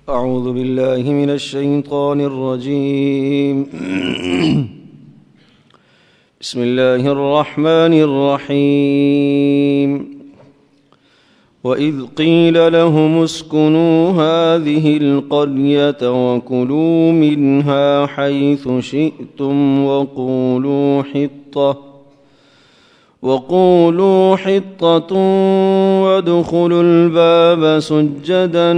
أعوذ بالله من الشيطان الرجيم بسم الله الرحمن الرحيم وإذ قيل لهم اسكنوا هذه القرية وكلوا منها حيث شئتم وقولوا حطة وادخلوا الباب سجدا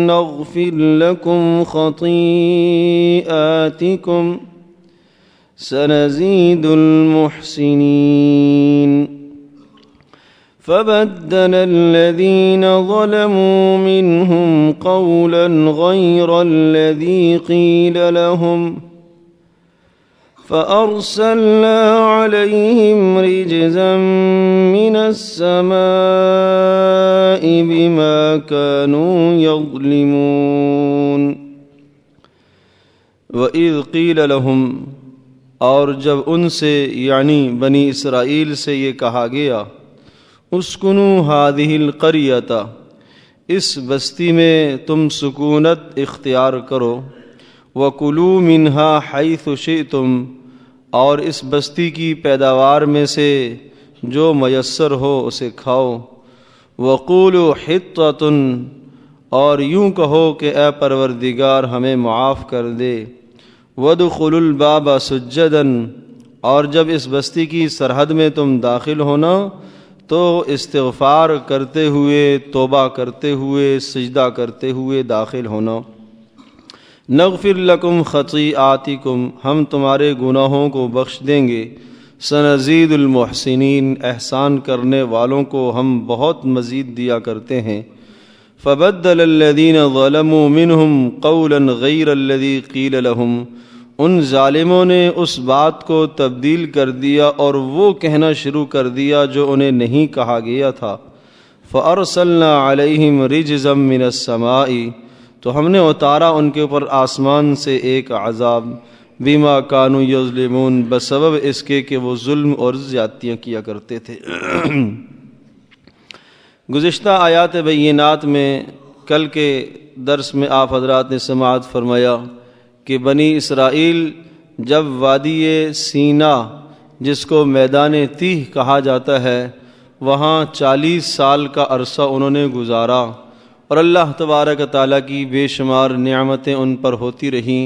نغفر لكم خطيئاتكم سنزيد المحسنين فبدل الذين ظلموا منهم قولا غير الذي قيل لهم فأرسلنا عليهم رجزا من السماء بما كانوا يظلمون وَإِذْ قِيلَ لَهُمْ، اور جب ان سے یعنی بنی اسرائیل سے یہ کہا گیا اسکنوا هذه القریۃ، اس بستی میں تم سکونت اختیار کرو، وَكُلُوا مِنْهَا حَيْثُ شِئْتُمْ، اور اس بستی کی پیداوار میں سے جو میسر ہو اسے کھاؤ، وَقُولُوا حِطَّةٌ، اور یوں کہو کہ اے پروردگار ہمیں معاف کر دے، وَادْخُلُوا الْبَابَ سُجَّدًا، اور جب اس بستی کی سرحد میں تم داخل ہونا تو استغفار کرتے ہوئے، توبہ کرتے ہوئے، سجدہ کرتے ہوئے داخل ہونا، نغفر لکم خطیئاتکم، ہم تمہارے گناہوں کو بخش دیں گے، سنزید المحسنین، احسان کرنے والوں کو ہم بہت مزید دیا کرتے ہیں، فبدل الذین ظلموا منہم قولا غیر الذی قیل لہم، ان ظالموں نے اس بات کو تبدیل کر دیا اور وہ کہنا شروع کر دیا جو انہیں نہیں کہا گیا تھا، فارسلنا علیہم رجزا من السماء، تو ہم نے اتارا ان کے اوپر آسمان سے ایک عذاب، بما کانوا یظلمون، بسبب اس کے کہ وہ ظلم اور زیادتیاں کیا کرتے تھے۔ گزشتہ آیات بینات میں کل کے درس میں آپ حضرات نے سماعت فرمایا کہ بنی اسرائیل جب وادی سینا جس کو میدان تیہ کہا جاتا ہے وہاں 40 سال کا عرصہ انہوں نے گزارا، اور اللہ تبارک تعالیٰ کی بے شمار نعمتیں ان پر ہوتی رہیں،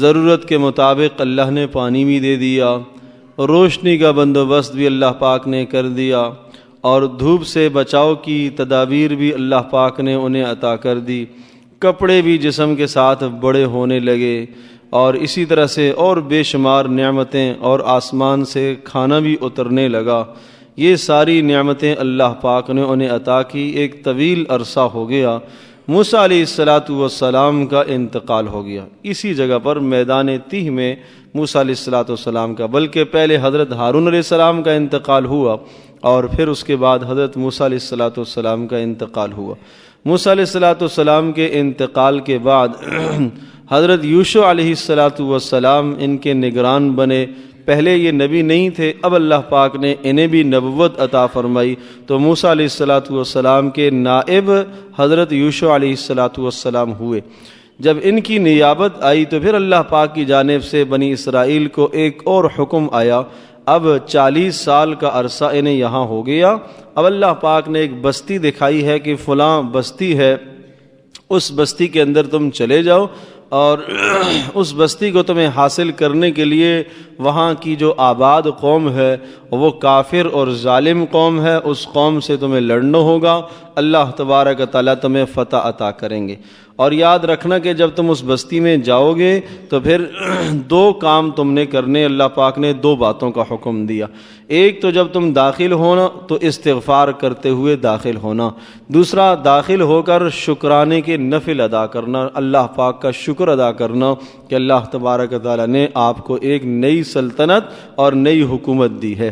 ضرورت کے مطابق اللہ نے پانی بھی دے دیا، روشنی کا بندوبست بھی اللہ پاک نے کر دیا، اور دھوپ سے بچاؤ کی تدابیر بھی اللہ پاک نے انہیں عطا کر دی، کپڑے بھی جسم کے ساتھ بڑے ہونے لگے، اور اسی طرح سے اور بے شمار نعمتیں، اور آسمان سے کھانا بھی اترنے لگا۔ یہ ساری نعمتیں اللہ پاک نے انہیں عطا کی۔ ایک طویل عرصہ ہو گیا، موسیٰ علیہ السلام کا انتقال ہو گیا اسی جگہ پر میدان تیہ میں موسیٰ علیہ السلام کا، بلکہ پہلے حضرت ہارون علیہ السلام کا انتقال ہوا اور پھر اس کے بعد حضرت موسیٰ علیہ السلام کا انتقال ہوا۔ موسیٰ علیہ السلام کے انتقال کے بعد حضرت یوشع علیہ السلام ان کے نگران بنے۔ پہلے یہ نبی نہیں تھے، اب اللہ پاک نے انہیں بھی نبوت عطا فرمائی، تو موسیٰ علیہ السلام کے نائب حضرت یوشع علیہ السلام ہوئے۔ جب ان کی نیابت آئی تو پھر اللہ پاک کی جانب سے بنی اسرائیل کو ایک اور حکم آیا، اب 40 سال کا عرصہ انہیں یہاں ہو گیا، اب اللہ پاک نے ایک بستی دکھائی ہے کہ فلاں بستی ہے، اس بستی کے اندر تم چلے جاؤ، اور اس بستی کو تمہیں حاصل کرنے کے لیے وہاں کی جو آباد قوم ہے وہ کافر اور ظالم قوم ہے، اس قوم سے تمہیں لڑنا ہوگا، اللہ تبارک تعالیٰ تمہیں فتح عطا کریں گے۔ اور یاد رکھنا کہ جب تم اس بستی میں جاؤ گے تو پھر 2 کام تم نے کرنے، اللہ پاک نے 2 باتوں کا حکم دیا۔ ایک تو جب تم داخل ہونا تو استغفار کرتے ہوئے داخل ہونا، دوسرا داخل ہو کر شکرانے کے نفل ادا کرنا، اللہ پاک کا شکر ادا کرنا کہ اللہ تبارک تعالیٰ نے آپ کو ایک نئی سلطنت اور نئی حکومت دی ہے۔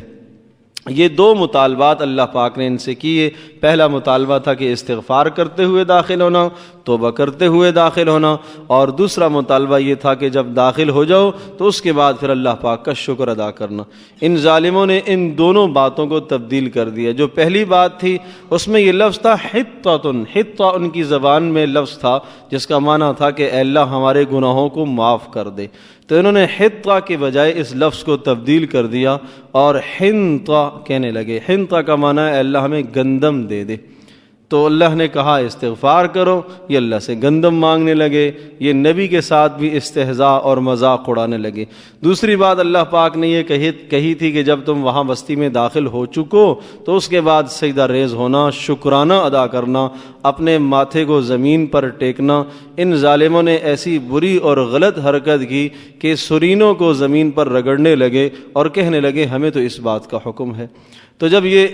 یہ دو مطالبات اللہ پاک نے ان سے کیے۔ پہلا مطالبہ تھا کہ استغفار کرتے ہوئے داخل ہونا، توبہ کرتے ہوئے داخل ہونا، اور دوسرا مطالبہ یہ تھا کہ جب داخل ہو جاؤ تو اس کے بعد پھر اللہ پاک کا شکر ادا کرنا۔ ان ظالموں نے ان دونوں باتوں کو تبدیل کر دیا۔ جو پہلی بات تھی اس میں یہ لفظ تھا حطۃ، حطہ ان کی زبان میں لفظ تھا جس کا معنی تھا کہ اے اللہ ہمارے گناہوں کو معاف کر دے، تو انہوں نے حطہ کے بجائے اس لفظ کو تبدیل کر دیا اور حنطہ کہنے لگے۔ حنطہ کا معنی ہے اے اللہ ہمیں گندم دے دے، تو اللہ نے کہا استغفار کرو، یہ اللہ سے گندم مانگنے لگے، یہ نبی کے ساتھ بھی استہزاء اور مذاق اڑانے لگے۔ دوسری بات اللہ پاک نے یہ کہی تھی کہ جب تم وہاں بستی میں داخل ہو چکو تو اس کے بعد سجدہ ریز ہونا، شکرانہ ادا کرنا، اپنے ماتھے کو زمین پر ٹیکنا۔ ان ظالموں نے ایسی بری اور غلط حرکت کی کہ سرینوں کو زمین پر رگڑنے لگے اور کہنے لگے ہمیں تو اس بات کا حکم ہے۔ تو جب یہ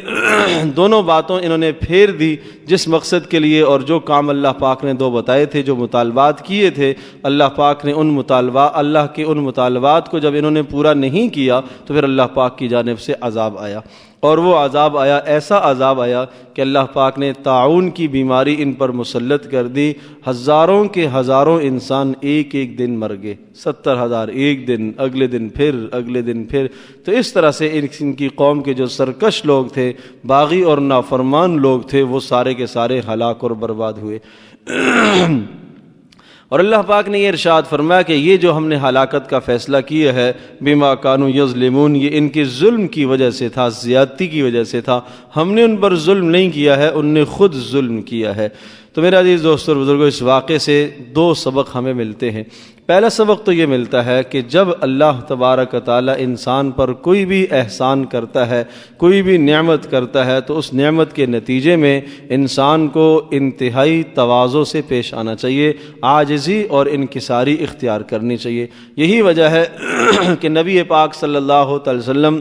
دونوں باتوں انہوں نے پھیر دی جس مقصد کے لیے اور جو کام اللہ پاک نے دو بتائے تھے، جو مطالبات کیے تھے، اللہ پاک نے اللہ کے ان مطالبات کو جب انہوں نے پورا نہیں کیا تو پھر اللہ پاک کی جانب سے عذاب آیا، اور وہ عذاب آیا، ایسا عذاب آیا کہ اللہ پاک نے طاعون کی بیماری ان پر مسلط کر دی۔ ہزاروں کے ہزاروں انسان ایک ایک دن مر گئے، 70,000 ایک دن، اگلے دن پھر، اگلے دن پھر۔ تو اس طرح سے ان کی قوم کے جو سرکش لوگ تھے، باغی اور نافرمان لوگ تھے، وہ سارے کے سارے ہلاک اور برباد ہوئے۔ اور اللہ پاک نے یہ ارشاد فرمایا کہ یہ جو ہم نے ہلاکت کا فیصلہ کیا ہے بما کانوا یظلمون، یہ ان کے ظلم کی وجہ سے تھا، زیادتی کی وجہ سے تھا۔ ہم نے ان پر ظلم نہیں کیا ہے، ان نے خود ظلم کیا ہے۔ تو میرے عزیز دوستو اور بزرگوں، اس واقعے سے دو سبق ہمیں ملتے ہیں۔ پہلا سبق تو یہ ملتا ہے کہ جب اللہ تبارک و تعالی انسان پر کوئی بھی احسان کرتا ہے، کوئی بھی نعمت کرتا ہے، تو اس نعمت کے نتیجے میں انسان کو انتہائی تواضع سے پیش آنا چاہیے، عاجزی اور انکساری اختیار کرنی چاہیے۔ یہی وجہ ہے کہ نبی پاک صلی اللہ علیہ وسلم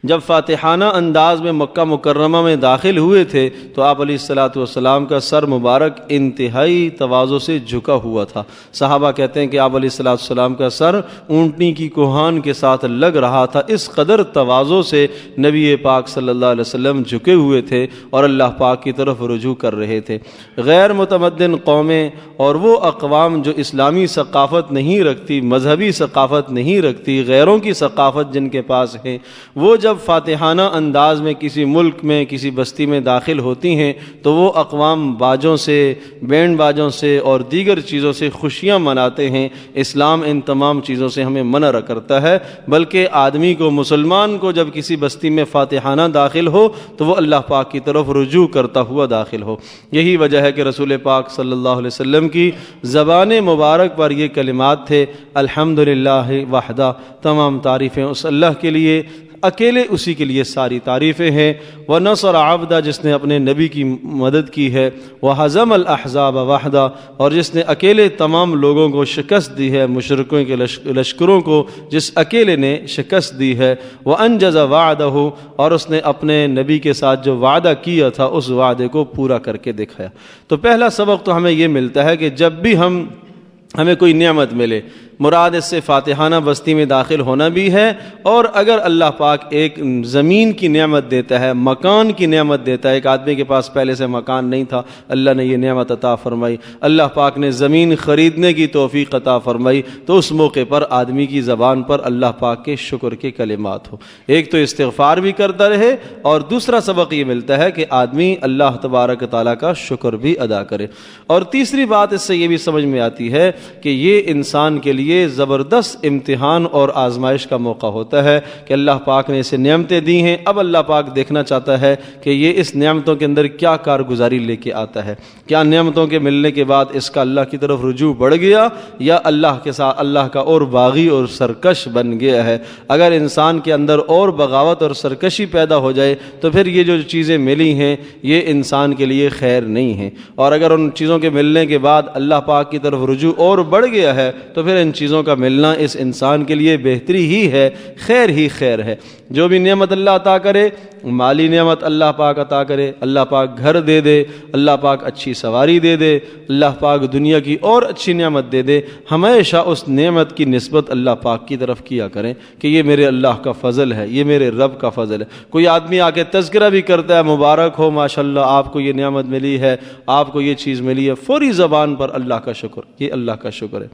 جب فاتحانہ انداز میں مکہ مکرمہ میں داخل ہوئے تھے تو آپ علیہ الصلاۃ والسلام کا سر مبارک انتہائی تواضع سے جھکا ہوا تھا۔ صحابہ کہتے ہیں کہ آپ علیہ الصلاۃ والسلام کا سر اونٹنی کی کوہان کے ساتھ لگ رہا تھا، اس قدر تواضع سے نبی پاک صلی اللہ علیہ وسلم جھکے ہوئے تھے اور اللہ پاک کی طرف رجوع کر رہے تھے۔ غیر متمدن قومیں اور وہ اقوام جو اسلامی ثقافت نہیں رکھتی، مذہبی ثقافت نہیں رکھتی، غیروں کی ثقافت جن کے پاس ہے، وہ جب فاتحانہ انداز میں کسی ملک میں کسی بستی میں داخل ہوتی ہیں تو وہ اقوام باجوں سے، بینڈ باجوں سے اور دیگر چیزوں سے خوشیاں مناتے ہیں۔ اسلام ان تمام چیزوں سے ہمیں منع کرتا ہے، بلکہ آدمی کو، مسلمان کو جب کسی بستی میں فاتحانہ داخل ہو تو وہ اللہ پاک کی طرف رجوع کرتا ہوا داخل ہو۔ یہی وجہ ہے کہ رسول پاک صلی اللہ علیہ وسلم کی زبان مبارک پر یہ کلمات تھے، الحمدللہ وحدہ، تمام تعریفیں اس اللہ کے لیے، اکیلے اسی کے لیے ساری تعریفیں ہیں۔ وَنَصَرَ عَبْدَ، جس نے اپنے نبی کی مدد کی ہے، وَهَزَمَ الْأَحْزَابَ وَحْدَ، اور جس نے اکیلے تمام لوگوں کو شکست دی ہے، مشرکوں کے لشکروں کو جس اکیلے نے شکست دی ہے، وَأَنْجَزَ وَعْدَهُ، اور اس نے اپنے نبی کے ساتھ جو وعدہ کیا تھا اس وعدے کو پورا کر کے دکھایا۔ تو پہلا سبق تو ہمیں یہ ملتا ہے کہ جب بھی ہمیں کوئی نعمت ملے، مراد اس سے فاتحانہ بستی میں داخل ہونا بھی ہے، اور اگر اللہ پاک ایک زمین کی نعمت دیتا ہے، مکان کی نعمت دیتا ہے، ایک آدمی کے پاس پہلے سے مکان نہیں تھا، اللہ نے یہ نعمت عطا فرمائی، اللہ پاک نے زمین خریدنے کی توفیق عطا فرمائی، تو اس موقع پر آدمی کی زبان پر اللہ پاک کے شکر کے کلمات ہو، ایک تو استغفار بھی کرتا رہے، اور دوسرا سبق یہ ملتا ہے کہ آدمی اللہ تبارک تعالیٰ کا شکر بھی ادا کرے۔ اور تیسری بات اس سے یہ بھی سمجھ میں آتی ہے کہ یہ انسان کے لیے زبردست امتحان اور آزمائش کا موقع ہوتا ہے کہ اللہ پاک نے اسے نعمتیں دی ہیں، اب اللہ پاک دیکھنا چاہتا ہے کہ یہ اس نعمتوں کے اندر کیا کارگزاری لے کے آتا ہے، کیا نعمتوں کے ملنے کے بعد اس کا اللہ کی طرف رجوع بڑھ گیا یا اللہ کے ساتھ اللہ کا اور باغی اور سرکش بن گیا ہے۔ اگر انسان کے اندر اور بغاوت اور سرکشی پیدا ہو جائے تو پھر یہ جو چیزیں ملی ہیں یہ انسان کے لیے خیر نہیں ہیں، اور اگر ان چیزوں کے ملنے کے بعد اللہ پاک کی طرف رجوع اور بڑھ گیا ہے تو پھر ان چیزوں کا ملنا اس انسان کے لیے بہتری ہی ہے، خیر ہی خیر ہے۔ جو بھی نعمت اللہ عطا کرے، مالی نعمت اللہ پاک عطا کرے، اللہ پاک گھر دے دے، اللہ پاک اچھی سواری دے دے، اللہ پاک دنیا کی اور اچھی نعمت دے دے، ہمیشہ اس نعمت کی نسبت اللہ پاک کی طرف کیا کریں کہ یہ میرے اللہ کا فضل ہے، یہ میرے رب کا فضل ہے۔ کوئی آدمی آ کے تذکرہ بھی کرتا ہے، مبارک ہو ماشاءاللہ آپ کو یہ نعمت ملی ہے، آپ کو یہ چیز ملی ہے، فوری زبان پر اللہ کا شکر، یہ اللہ کا شکر ہے۔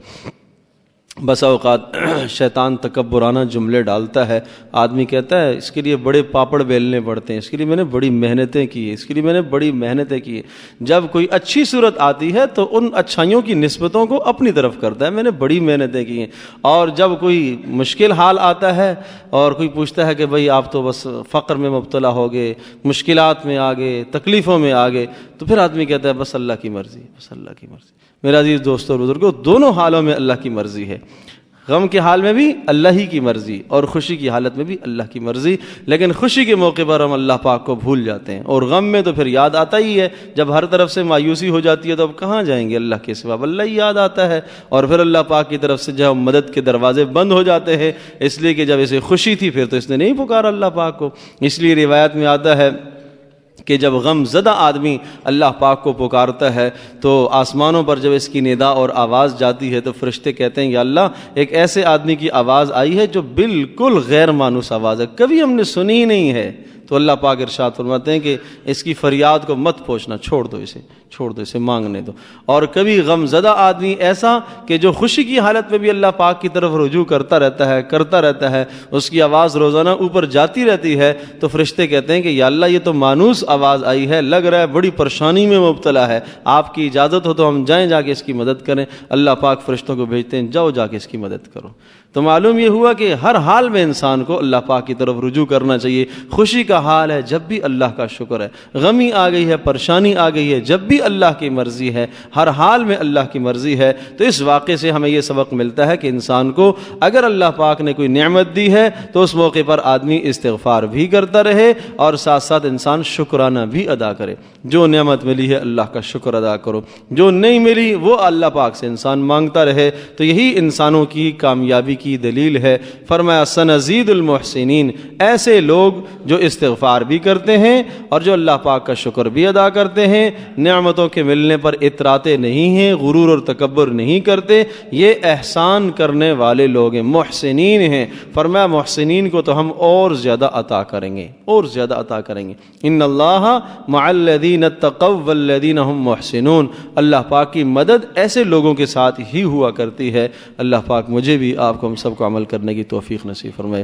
بسا اوقات شیطان تکبرانہ جملے ڈالتا ہے، آدمی کہتا ہے اس کے لیے بڑے پاپڑ بیلنے پڑتے ہیں، اس کے لیے میں نے بڑی محنتیں کی ہیں، اس کے لیے میں نے بڑی محنتیں کی ہیں۔ جب کوئی اچھی صورت آتی ہے تو ان اچھائیوں کی نسبتوں کو اپنی طرف کرتا ہے، میں نے بڑی محنتیں کی ہیں۔ اور جب کوئی مشکل حال آتا ہے اور کوئی پوچھتا ہے کہ بھئی آپ تو بس فقر میں مبتلا ہو گئے، مشکلات میں آ گئے، تکلیفوں میں آ گئے، تو پھر آدمی کہتا ہے بس اللہ کی مرضی، بس اللہ کی مرضی۔ میرا عزیز دوستو اور بزرگو، دونوں حالوں میں اللہ کی مرضی ہے، غم کے حال میں بھی اللہ ہی کی مرضی اور خوشی کی حالت میں بھی اللہ کی مرضی۔ لیکن خوشی کے موقع پر ہم اللہ پاک کو بھول جاتے ہیں، اور غم میں تو پھر یاد آتا ہی ہے، جب ہر طرف سے مایوسی ہو جاتی ہے تو اب کہاں جائیں گے اللہ کے سوا، اللہ ہی یاد آتا ہے، اور پھر اللہ پاک کی طرف سے جب مدد کے دروازے بند ہو جاتے ہیں، اس لیے کہ جب اسے خوشی تھی پھر تو اس نے نہیں پکارا اللہ پاک کو۔ اس لیے روایت میں آتا ہے کہ جب غم زدہ آدمی اللہ پاک کو پکارتا ہے تو آسمانوں پر جب اس کی ندا اور آواز جاتی ہے تو فرشتے کہتے ہیں یا اللہ ایک ایسے آدمی کی آواز آئی ہے جو بالکل غیر مانوس آواز ہے، کبھی ہم نے سنی ہی نہیں ہے۔ تو اللہ پاک ارشاد فرماتے ہیں کہ اس کی فریاد کو مت پوچھنا، چھوڑ دو اسے، چھوڑ دو اسے، مانگنے دو۔ اور کبھی غم زدہ آدمی ایسا کہ جو خوشی کی حالت میں بھی اللہ پاک کی طرف رجوع کرتا رہتا ہے، اس کی آواز روزانہ اوپر جاتی رہتی ہے، تو فرشتے کہتے ہیں کہ یا اللہ یہ تو مانوس آواز آئی ہے، لگ رہا ہے بڑی پریشانی میں مبتلا ہے، آپ کی اجازت ہو تو ہم جائیں جا کے اس کی مدد کریں۔ اللہ پاک فرشتوں کو بھیجتے ہیں جاؤ جا کے اس کی مدد کرو۔ تو معلوم یہ ہوا کہ ہر حال میں انسان کو اللہ پاک کی طرف رجوع کرنا چاہیے۔ خوشی کا حال ہے جب بھی اللہ کا شکر ہے، غمی آ گئی ہے، پریشانی آ گئی ہے، جب بھی اللہ کی مرضی ہے، ہر حال میں اللہ کی مرضی ہے۔ تو اس واقعے سے ہمیں یہ سبق ملتا ہے کہ انسان کو اگر اللہ پاک نے کوئی نعمت دی ہے تو اس موقع پر آدمی استغفار بھی کرتا رہے اور ساتھ ساتھ انسان شکرانہ بھی ادا کرے۔ جو نعمت ملی ہے اللہ کا شکر ادا کرو، جو نہیں ملی وہ اللہ پاک سے انسان مانگتا رہے۔ تو یہی انسانوں کی کامیابی کی دلیل ہے۔ فرمایا سنزید المحسنین، ایسے لوگ جو استغفار بھی کرتے ہیں اور جو اللہ پاک کا شکر بھی ادا کرتے ہیں، نعمتوں کے ملنے پر اتراتے نہیں ہیں، غرور اور تکبر نہیں کرتے، یہ احسان کرنے والے لوگ ہیں، محسنین ہیں۔ فرمایا محسنین کو تو ہم اور زیادہ عطا کریں گے، اور زیادہ عطا کریں گے۔ ان اللہ مع الذین اتقوا والذین هم محسنون، اللہ پاک کی مدد ایسے لوگوں کے ساتھ ہی ہوا کرتی ہے۔ اللہ پاک مجھے بھی آپ کو ہم سب کو عمل کرنے کی توفیق نصیب فرمائے۔